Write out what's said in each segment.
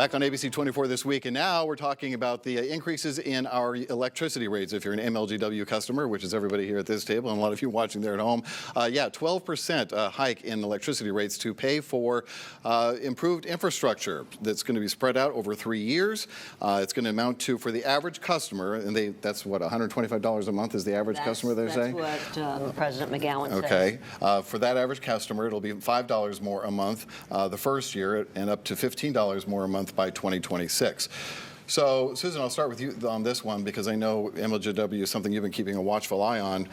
Back on ABC24 this week, and now we're talking about the increases in our electricity rates. If you're an MLGW customer, which is everybody here at this table, and a lot of you watching there at home, 12% hike in electricity rates to pay for improved infrastructure that's going to be spread out over 3 years. It's going to amount to, for the average customer, and that's what, $125 a month is the average customer, they're saying? That's what President McGowan said. Okay. For that average customer, it'll be $5 more a month the first year, and up to $15 more a month by 2026. So, Susan, I'll start with you on this one because I know MLGW is something you've been keeping a watchful eye on.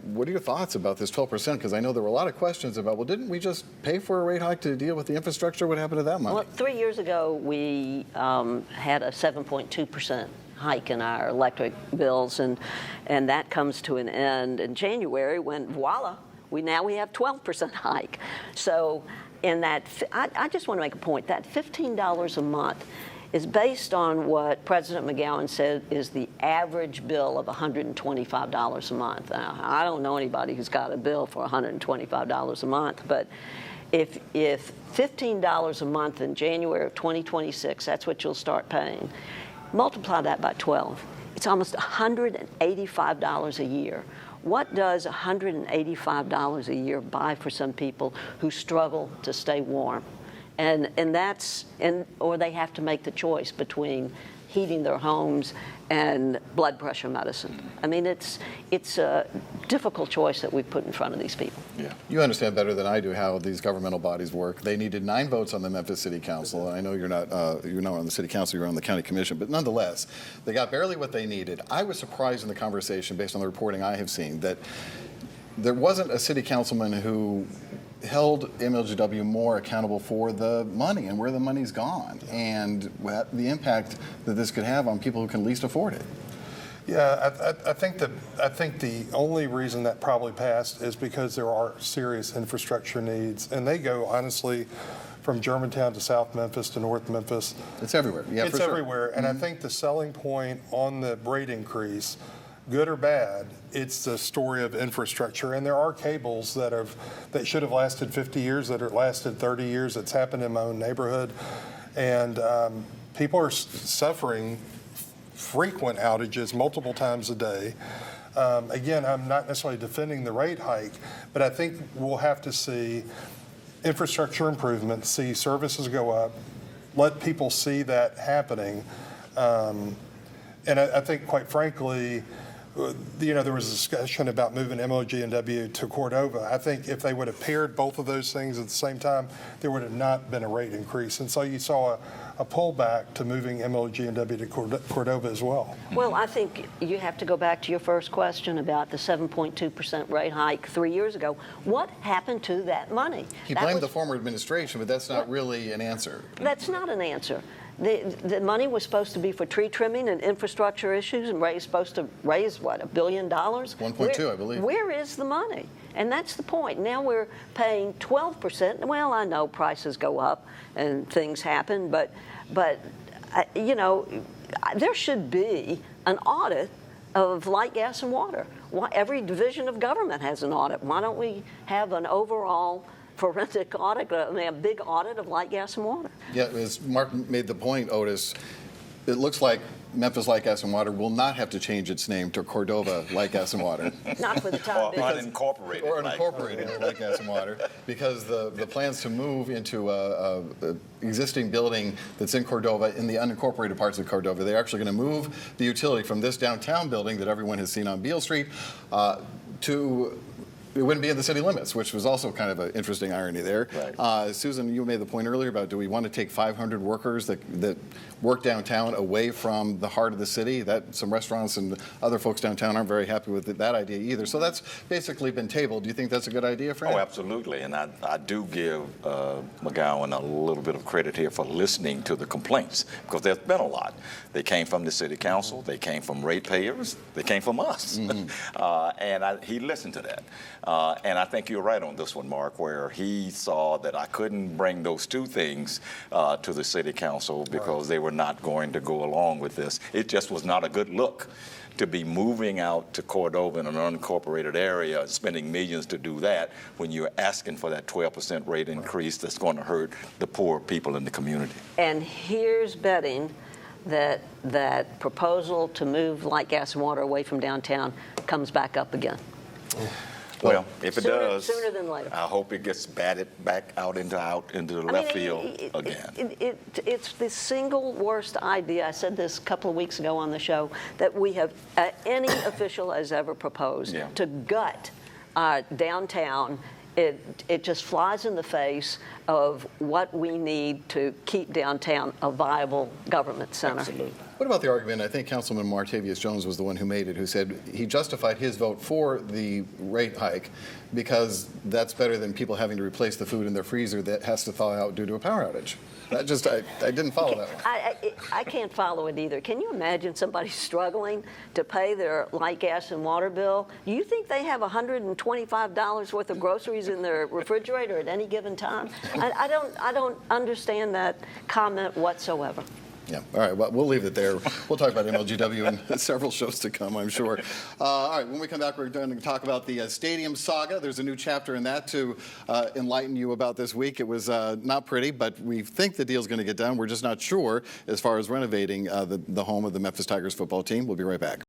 What are your thoughts about this 12%? Because I know there were a lot of questions about, well, didn't we just pay for a rate hike to deal with the infrastructure? What happened to that money? Well, 3 years ago, we had a 7.2% hike in our electric bills, and that comes to an end in January when, voila, we have 12% hike. So in that, I just want to make a point, that $15 a month is based on what President McGowan said is the average bill of $125 a month. Now, I don't know anybody who's got a bill for $125 a month, but if $15 a month in January of 2026, that's what you'll start paying, multiply that by 12. It's almost $185 a year. What does $185 a year buy for some people who struggle to stay warm? Or they have to make the choice between heating their homes and blood pressure medicine. I mean, it's a difficult choice that we've put in front of these people. Yeah, you understand better than I do how these governmental bodies work. They needed 9 votes on the Memphis City Council, and I know you're not on the City Council, you're on the County Commission, but nonetheless, they got barely what they needed. I was surprised in the conversation, based on the reporting I have seen, that there wasn't a city councilman who held MLGW more accountable for the money and where the money's gone and the impact that this could have on people who can least afford it. Yeah, I think the only reason that probably passed is because there are serious infrastructure needs, and they go honestly from Germantown to South Memphis to North Memphis. It's everywhere. Yeah, it's for sure. everywhere, and I think the selling point on the rate increase, good or bad, it's the story of infrastructure. And there are cables that should have lasted 50 years that have lasted 30 years. It's happened in my own neighborhood. And people are suffering frequent outages multiple times a day. Again, I'm not necessarily defending the rate hike, but I think we'll have to see infrastructure improvements, see services go up, let people see that happening. And I think, quite frankly, there was a discussion about moving MLGW to Cordova. I think if they would have paired both of those things at the same time, there would have not been a rate increase. And so you saw a pullback to moving MLGW to Cordova as well. Well, I think you have to go back to your first question about the 7.2% rate hike 3 years ago. What happened to that money? He blamed the former administration, but that's not really an answer. That's not an answer. The money was supposed to be for tree trimming and infrastructure issues, and supposed to raise, what, $1 billion? 1.2, I believe. Where is the money? And that's the point. Now we're paying 12%. Well, I know prices go up and things happen, but there should be an audit of light, gas, and water. Every division of government has an audit. Why don't we have an overall forensic audit, a big audit of light, gas, and water? Yeah, as Mark made the point, Otis, it looks like Memphis Light, Gas, and Water will not have to change its name to Cordova Light, Gas, and Water. Not for the time being. Or unincorporated Light, Gas, and Water, because the plans to move into a existing building that's in Cordova, in the unincorporated parts of Cordova, they're actually going to move the utility from this downtown building that everyone has seen on Beale Street to it wouldn't be in the city limits, which was also kind of an interesting irony there. Right. Susan, you made the point earlier about, do we want to take 500 workers that work downtown away from the heart of the city? That some restaurants and other folks downtown aren't very happy with that idea either. So that's basically been tabled. Do you think that's a good idea, Fran? Oh, absolutely. And I do give McGowan a little bit of credit here for listening to the complaints, because there's been a lot. They came from the city council, they came from ratepayers, they came from us. Mm-hmm. And he listened to that. And I think you're right on this one, Mark, where he saw that I couldn't bring those two things to the city council because they were not going to go along with this. It just was not a good look to be moving out to Cordova in an unincorporated area and spending millions to do that when you're asking for that 12% rate increase that's going to hurt the poor people in the community. And here's betting that that proposal to move light, gas, and water away from downtown comes back up again. Well, if it does, sooner than later. I hope it gets batted back out into the left field again. It's the single worst idea. I said this a couple of weeks ago on the show that we have any official has ever proposed to gut downtown. It just flies in the face of what we need to keep downtown a viable government center. Absolutely. What about the argument, I think Councilman Martavius Jones was the one who made it, who said he justified his vote for the rate hike because that's better than people having to replace the food in their freezer that has to thaw out due to a power outage. That just, I didn't follow that one. I can't follow it either. Can you imagine somebody struggling to pay their light, gas, and water bill? Do you think they have $125 worth of groceries in their refrigerator at any given time? I don't understand that comment whatsoever. Yeah. All right. Well, we'll leave it there. We'll talk about MLGW in several shows to come, I'm sure. All right. When we come back, we're going to talk about the stadium saga. There's a new chapter in that to enlighten you about this week. It was not pretty, but we think the deal's going to get done. We're just not sure as far as renovating the home of the Memphis Tigers football team. We'll be right back.